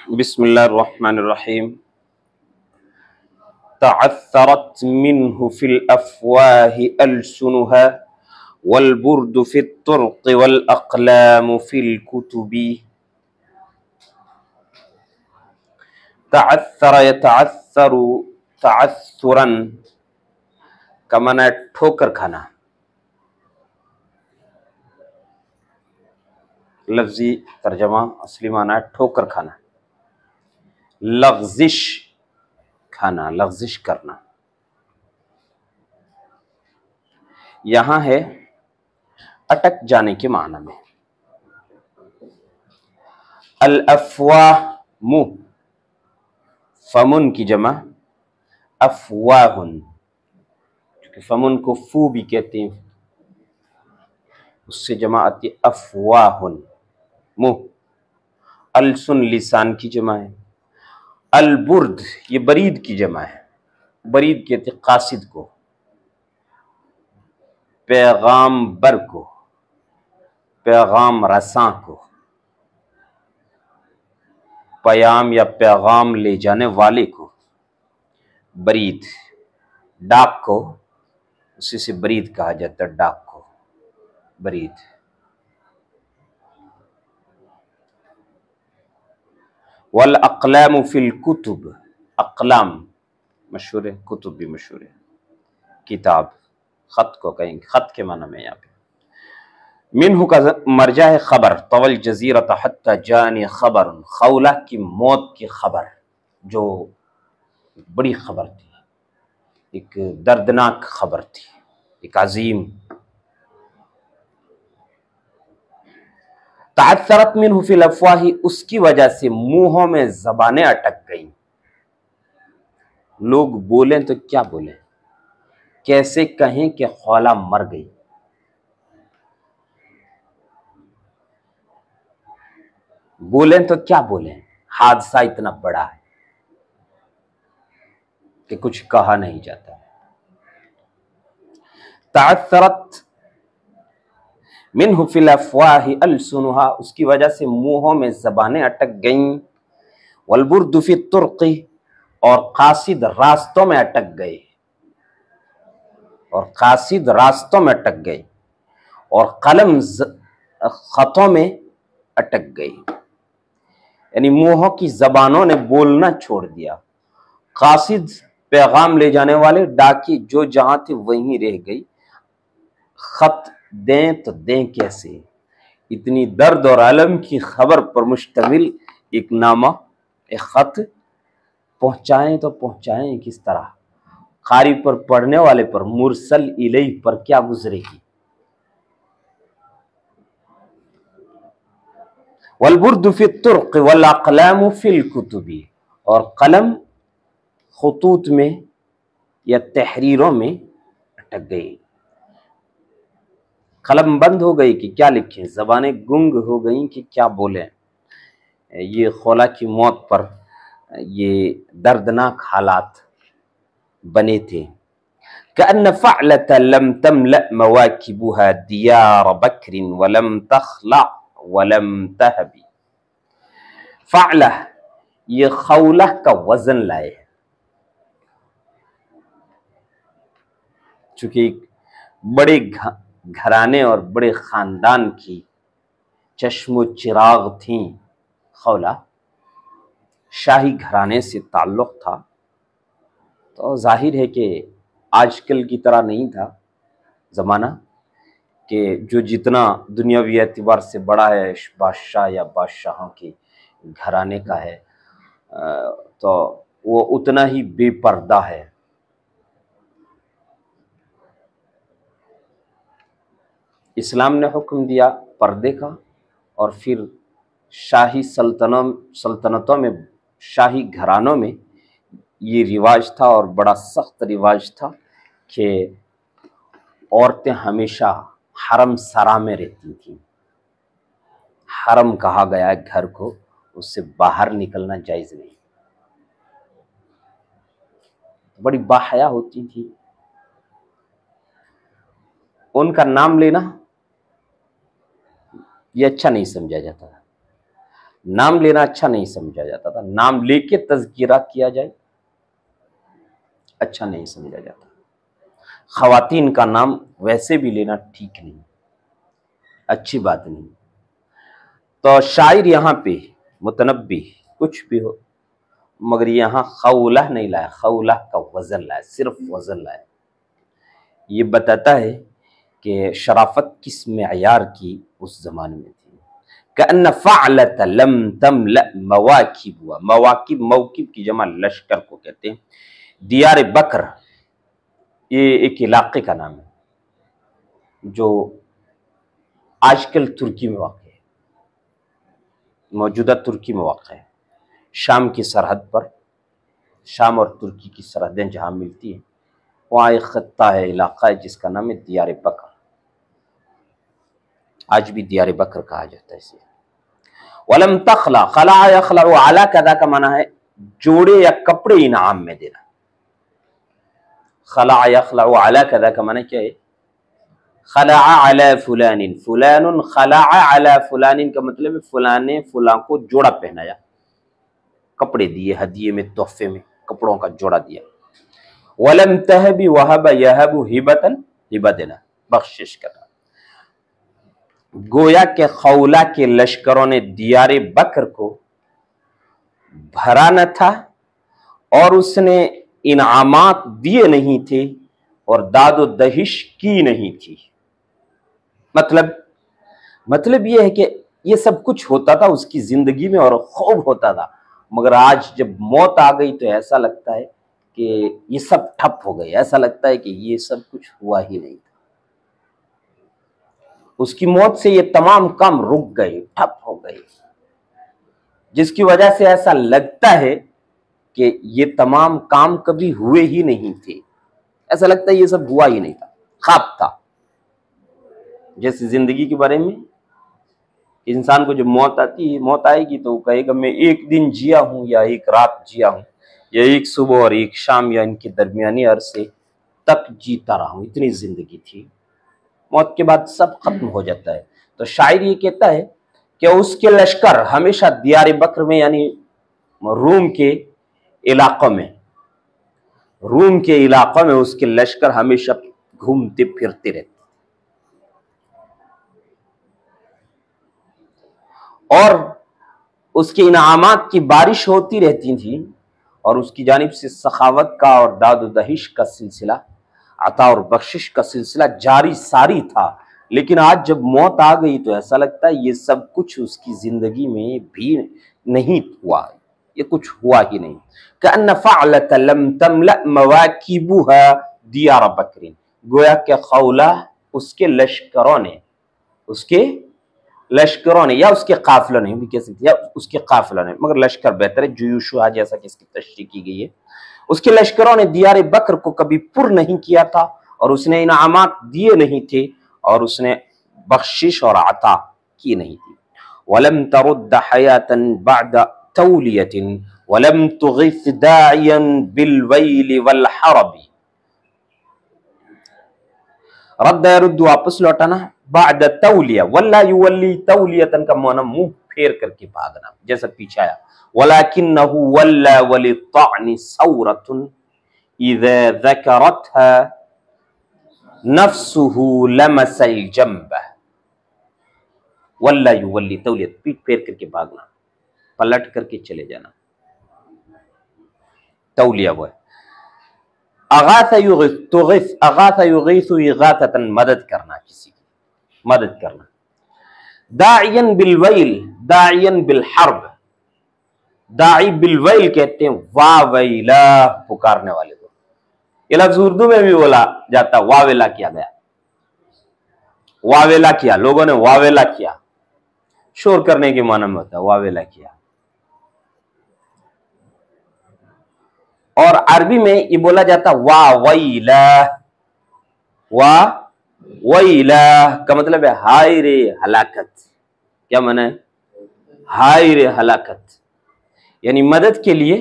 بسم اللہ الرحمن الرحیم تعثرت منه في الافواہ السنها والبرد في الطرق والاقلام في الكتب۔ تعثر يتعثر تعثرا کا معنی ہے ٹھوکر کھانا، لفظی ترجمہ اصلی معنی ہے ٹھوکر کھانا، لغزش کھانا، لغزش کرنا۔ یہاں ہے اٹک جانے کے معنی میں۔ الافواہ منہ، فمن کی جمع افواہن، کیونکہ فمن کو فو بھی کہتے ہیں، اس سے جمع آتی ہے افواہن، منہ۔ السن لسان کی جمع ہے۔ البرد یہ برید کی جمع ہے، برید کہتے ہیں قاصد کو، پیغام بر کو، پیغام رساں کو، پیام یا پیغام لے جانے والے کو برید۔ ڈاک کو اسی سے برید کہا جاتا ہے، ڈاک کو برید۔ والاقلام فی الکتب، اقلام مشہور ہے، کتب بھی مشہور ہے، کتاب، خط کو کہیں گے، خط کے معنی میں یہاں پہ۔ منہ کا مرجع ہے خبر، طول جزیرۃ حتی جانی خبر، خولہ کی موت کی خبر، جو بڑی خبر تھی، ایک دردناک خبر تھی، ایک عظیم۔ تعثرت منہ فی الافواہ، اس کی وجہ سے منہوں میں زبانیں اٹک گئیں۔ لوگ بولیں تو کیا بولیں، کیسے کہیں کہ خولہ مر گئی؟ بولیں تو کیا بولیں، حادثہ اتنا بڑا ہے کہ کچھ کہا نہیں جاتا۔ تعثرت منہ فی الافواہ السنھا، اس کی وجہ سے منہوں میں زبانیں اٹک گئیں۔ والبرد فی الطرق، اور قاصد راستوں میں اٹک گئے، اور قاصد راستوں میں اٹک گئے، اور قلم خطوں میں اٹک گئی، یعنی منہوں کی زبانوں نے بولنا چھوڑ دیا۔ قاصد پیغام لے جانے والے ڈاکی جو جہاں تھے وہیں رہ گئی۔ خط دیں تو دیں کیسے، اتنی درد اور علم کی خبر پر مشتمل ایک نامہ، ایک خط پہنچائیں تو پہنچائیں کس طرح، قاری پر، پڑھنے والے پر، مرسل الیہ پر کیا گزرے گی۔ والبرد فی الطرق والاقلام فی الکتب، اور قلم خطوط میں یا تحریروں میں اٹک گئی، قلم بند ہو گئی کہ کیا لکھیں، زبانیں گنگ ہو گئیں کہ کیا بولیں۔ یہ خولہ کی موت پر یہ دردناک حالات بنے تھے۔ كأن فعلة لم تملأ مواكبها ديار بكر ولم تخلع ولم تهب۔ فعلہ یہ خولہ کا وزن لائے، چونکہ ایک بڑے گھرانے اور بڑے خاندان کی چشم و چراغ تھیں، خولہ شاہی گھرانے سے تعلق تھا، تو ظاہر ہے کہ آج کل کی طرح نہیں تھا زمانہ کہ جو جتنا دنیاوی اعتبار سے بڑا ہے بادشاہ یا بادشاہوں کے گھرانے کا ہے تو وہ اتنا ہی بے پردہ ہے۔ اسلام نے حکم دیا پردے کا، اور پھر شاہی سلطنتوں میں، شاہی گھرانوں میں یہ رواج تھا، اور بڑا سخت رواج تھا کہ عورتیں ہمیشہ حرم سرا میں رہتی تھیں۔ حرم کہا گیا ہے گھر کو، اس سے باہر نکلنا جائز نہیں، بڑی باحیا ہوتی تھی۔ ان کا نام لینا یہ اچھا نہیں سمجھا جاتا، نام لینا اچھا نہیں سمجھا جاتا تھا، نام لے کے تذکرہ کیا جائے اچھا نہیں سمجھا جاتا۔ خواتین کا نام ویسے بھی لینا ٹھیک نہیں، اچھی بات نہیں۔ تو شاعر یہاں پہ متنبی کچھ بھی ہو مگر یہاں خولہ نہیں لایا، خولہ کا وزن لایا، صرف وزن لایا۔ یہ بتاتا ہے کہ شرافت کس معیار کی اس زمانے میں تھی۔ کأن فعلت لم تملأ مواکب، مواکب موکب کی جمع لشکر کو کہتے ہیں۔ دیار بکر یہ ایک علاقے کا نام ہے جو آج کل ترکی میں واقع ہے، موجودہ ترکی میں واقع ہے، شام کی سرحد پر، شام اور ترکی کی سرحدیں جہاں ملتی ہیں وہاں ایک خطہ ہے، علاقہ ہے جس کا نام ہے دیار بکر، آج بھی دیار بکر کہا جاتا ہے اسے۔ وَلَمْ تَخْلَعْ، خلع یخلع علی کذا کا معنی ہے جوڑے یا کپڑے انعام میں دینا۔ خلع یخلع علی کذا کا معنی کیا ہے؟ خلع علی فلان، فلان خلع علی فلان کا مطلب ہے فلاں نے فلاں کو جوڑا پہنایا، کپڑے دیے ہدیے میں، تحفے میں کپڑوں کا جوڑا دیا۔ وَلَمْ تَهْبِ وَهَبَ يَهَبُ ہبۃ، ہبہ دینا، بخشش کرنا۔ گویا کہ خولہ کے لشکروں نے دیار بکر کو بھرا نہ تھا اور اس نے انعامات دیے نہیں تھے اور داد و دہش کی نہیں تھی۔ مطلب یہ ہے کہ یہ سب کچھ ہوتا تھا اس کی زندگی میں اور خوب ہوتا تھا، مگر آج جب موت آ گئی تو ایسا لگتا ہے کہ یہ سب ٹھپ ہو گئے، ایسا لگتا ہے کہ یہ سب کچھ ہوا ہی نہیں تھا۔ اس کی موت سے یہ تمام کام رک گئے، ٹھپ ہو گئے، جس کی وجہ سے ایسا لگتا ہے کہ یہ تمام کام کبھی ہوئے ہی نہیں تھے، ایسا لگتا ہے یہ سب ہوا ہی نہیں تھا، خواب تھا۔ جیسے زندگی کے بارے میں انسان کو جب موت آئے گی تو وہ کہے گا میں ایک دن جیا ہوں یا ایک رات جیا ہوں یا ایک صبح اور ایک شام یا ان کے درمیانی عرصے تک جیتا رہا ہوں، اتنی زندگی تھی۔ موت کے بعد سب ختم ہو جاتا ہے۔ تو شاعر یہ کہتا ہے کہ اس کے لشکر ہمیشہ دیار بکر میں یعنی روم کے علاقوں میں اس کے لشکر ہمیشہ گھومتے پھرتے رہتے اور اس کے انعامات کی بارش ہوتی رہتی تھی اور اس کی جانب سے سخاوت کا اور داد و دہش کا سلسلہ، عطا اور بخشش کا سلسلہ جاری ساری تھا۔ لیکن آج جب موت آ گئی تو ایسا لگتا ہے یہ سب کچھ اس کی زندگی میں بھی نہیں ہوا، یہ کچھ ہوا ہی نہیں۔ کأن فعلت لم تملأ مواکبها دیار بکر، گویا کہ خولہ اس کے لشکروں نے یا اس کے قافلوں نے بھی کہہ سکتے یا اس کے قافلوں نے، مگر لشکر بہتر ہے، جیوشها جیسا کہ اس کی تشریح کی گئی ہے، اس کے لشکروں نے دیار بکر کو کبھی پر نہیں کیا تھا اور اس نے انعامات دیے نہیں تھے اور اس نے بخشش اور عطا کی نہیں تھی۔ وَلَمْ تَرُدَّ حَيَاةً بَعْدَ تَوْلِيَةٍ وَلَمْ تُغِثْ دَاعِيًا بِالْوَيْلِ وَالْحَرَبِ، رد يرد واپس لوٹانا، بعد تولیہ، ولا یولی تولیۃ کا معنی منہ پھیر کر کے بھاگنا، جیسا پیچھے آیا ولکنہ ولا وللطعن ثورة اذا ذکرتها نفسه لمس الجنب، ولا یولی تولیۃ، پیٹ پھیر کر کے بھاگنا، پلٹ کر کے چلے جانا، تولیہ وہ ہے۔ اغاث یغیث، تغیث اغاث یغیث اغاثۃ، مدد کرنا، کسی کی مدد کرنا۔ داعیا بالویل، داعیا بالحرب، داعی بالویل کہتے ہیں واویلا، پکارنے والے کو۔ یہ لفظ اردو میں بھی بولا جاتا، واویلا کیا گیا، واویلا کیا، لوگوں نے واویلا کیا، شور کرنے کے معنی میں ہوتا ہے واویلا کیا۔ اور عربی میں یہ بولا جاتا واویلا، واویلا کا مطلب ہے ہائے رے ہلاکت، کیا معنی ہے؟ ہائے رے ہلاکت، یعنی مدد کے لیے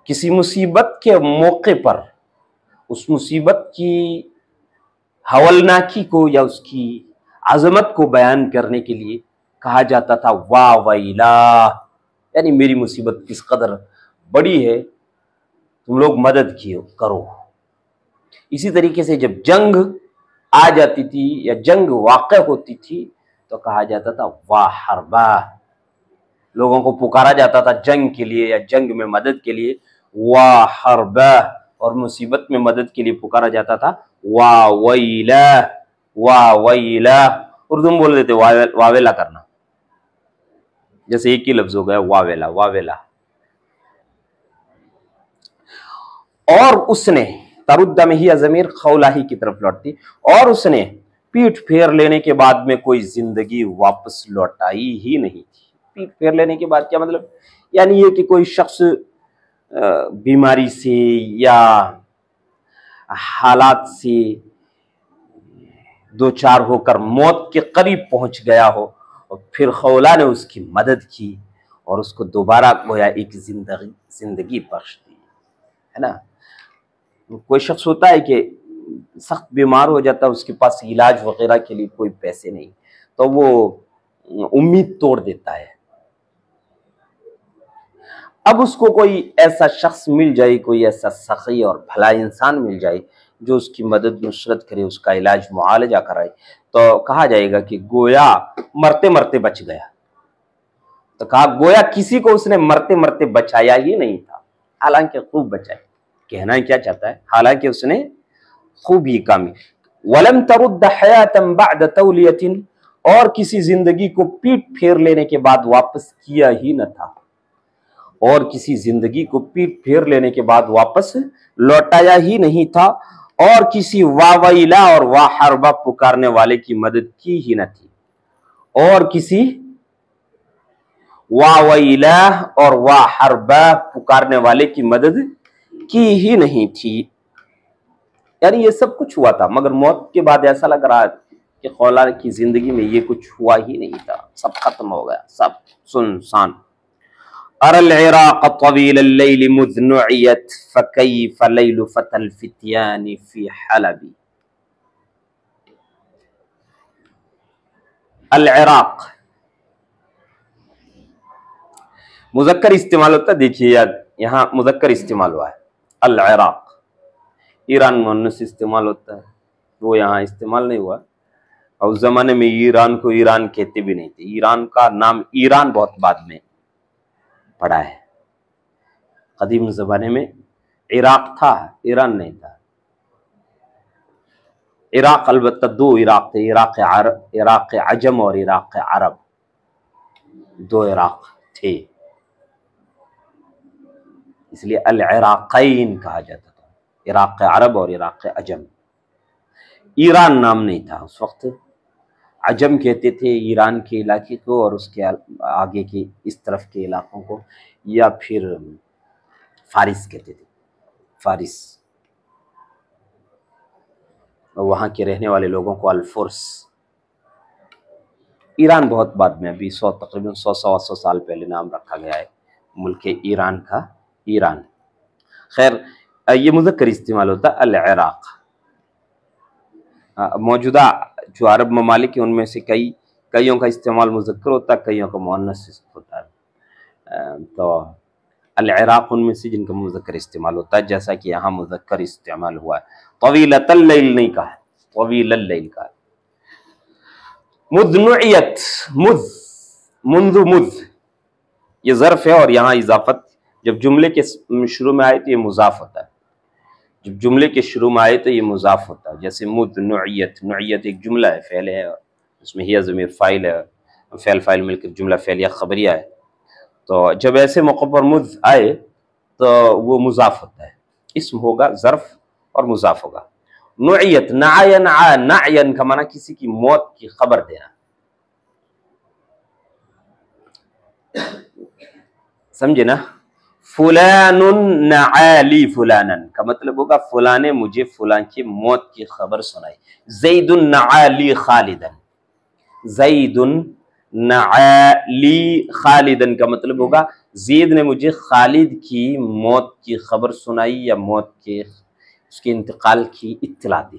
کسی مصیبت کے موقع پر اس مصیبت کی ہولناکی کو یا اس کی عظمت کو بیان کرنے کے لیے کہا جاتا تھا واہ ویلا، یعنی میری مصیبت کس قدر بڑی ہے، تم لوگ مدد کرو۔ اسی طریقے سے جب جنگ آ جاتی تھی یا جنگ واقع ہوتی تھی تو کہا جاتا تھا واہ حربہ، لوگوں کو پکارا جاتا تھا جنگ کے لیے یا جنگ میں مدد کے لیے واہ حربہ، اور مصیبت میں مدد کے لیے پکارا جاتا تھا واہ ویلا، واہ ویلا۔ اردو میں بول دیتے واویلا کرنا، جیسے ایک ہی لفظ ہو گیا واویلا، واویلا۔ اور اس نے ترد میں ہی ضمیر خولہ ہی کی طرف لوٹتی، اور اس نے پیٹھ پھیر لینے کے بعد میں کوئی زندگی واپس لوٹائی ہی نہیں تھی۔ پیٹھ پھیر لینے کے بعد کیا مطلب؟ یعنی یہ کہ کوئی شخص بیماری سے یا حالات سے دو چار ہو کر موت کے قریب پہنچ گیا ہو، اور پھر خولہ نے اس کی مدد کی اور اس کو دوبارہ گویا ایک زندگی بخش دی، ہے نا۔ کوئی شخص ہوتا ہے کہ سخت بیمار ہو جاتا ہے، اس کے پاس علاج وغیرہ کے لیے کوئی پیسے نہیں، تو وہ امید توڑ دیتا ہے۔ اب اس کو کوئی ایسا شخص مل جائے، کوئی ایسا سخی اور بھلا انسان مل جائے جو اس کی مدد نصرت کرے، اس کا علاج معالجہ کرائے، تو کہا جائے گا کہ گویا مرتے مرتے بچ گیا۔ تو کہا گویا کسی کو اس نے مرتے مرتے بچایا ہی نہیں تھا، حالانکہ خوب بچایا۔ کہنا کیا چاہتا ہے؟ حالانکہ اس نے خوب ہی کامی۔ وَلَمْ تَرُدَّ حَيَاةً بَعْدَ تَوْلِيَةٍ، اور کسی زندگی کو پیٹ پھیر لینے کے بعد واپس کیا ہی نہ تھا، اور کسی زندگی کو پیٹ پھیر لینے کے بعد واپس لوٹایا ہی نہیں تھا، اور کسی واویلا اور واحربہ پکارنے والے کی مدد کی ہی نہ تھی، اور کسی واویلا اور واحربہ پکارنے والے کی مدد کی ہی نہیں تھی۔ یعنی یہ سب کچھ ہوا تھا، مگر موت کے بعد ایسا لگ رہا کہ خولہ کی زندگی میں یہ کچھ ہوا ہی نہیں تھا، سب ختم ہو گیا، سب سنسان۔ ارى العراق طويل الليل مذ نعيت فكيف ليل فتى الفتيان في حلب۔ العراق مذکر استعمال ہوتا ہے، دیکھیے یہاں مذکر استعمال ہوا ہے العراق، ایران مؤنث استعمال ہوتا ہے، وہ یہاں استعمال نہیں ہوا، اور اس زمانے میں ایران کو ایران کہتے بھی نہیں تھے، ایران کا نام ایران بہت بعد میں پڑا ہے، قدیم زمانے میں عراق تھا، ایران نہیں تھا۔ عراق البتہ دو عراق تھے، عراق عجم اور عراق عرب، دو عراق تھے، اس لیے العراقین کہا جاتا تھا، عراق عرب اور عراق عجم۔ ایران نام نہیں تھا اس وقت، عجم کہتے تھے ایران کے علاقے کو، اور اس کے آگے کے اس طرف کے علاقوں کو، یا پھر فارس کہتے تھے، فارس، اور وہاں کے رہنے والے لوگوں کو الفرس۔ ایران بہت بعد میں، ابھی تقریباً 100 سال پہلے نام رکھا گیا ہے ملک ایران کا، ایران۔ خیر یہ مذکر استعمال ہوتا ہے العراق۔ موجودہ جو عرب ممالک ہیں ان میں سے کئیوں کا استعمال مذکر ہوتا ہے، کئیوں کا مؤنث ہوتا ہے، تو العراق ان میں سے جن کا مذکر استعمال ہوتا ہے، جیسا کہ یہاں مذکر استعمال ہوا ہے۔ طویلۃ اللیل نہیں کہا، طویل اللیل کہا۔ مذ نعیت، منذ یہ ظرف ہے، اور یہاں اضافت جب جملے کے شروع میں آئے تو یہ مضاف ہوتا ہے، جب جملے کے شروع میں آئے تو یہ مضاف ہوتا ہے، جیسے مذ نعیت، نعیت ایک جملہ ہے، فعل ہے، اس میں ہی ضمیر فاعل ہے، فعل فاعل مل کر جملہ فعلیہ خبریہ ہے، تو جب ایسے موقع پر مذ آئے تو وہ مضاف ہوتا ہے، اسم ہوگا ظرف اور مضاف ہوگا۔ نعیت، نعین کا معنی کسی کی موت کی خبر دینا، سمجھے نا؟ فلان نعالی فلانن کا مطلب ہوگا فلاں نے مجھے فلاں کی موت کی خبر سنائی۔ زید نعالی خالدن، زید نعالی خالدن کا مطلب ہوگا زید نے مجھے خالد کی موت کی خبر سنائی، یا موت کے اس کے انتقال کی اطلاع دی۔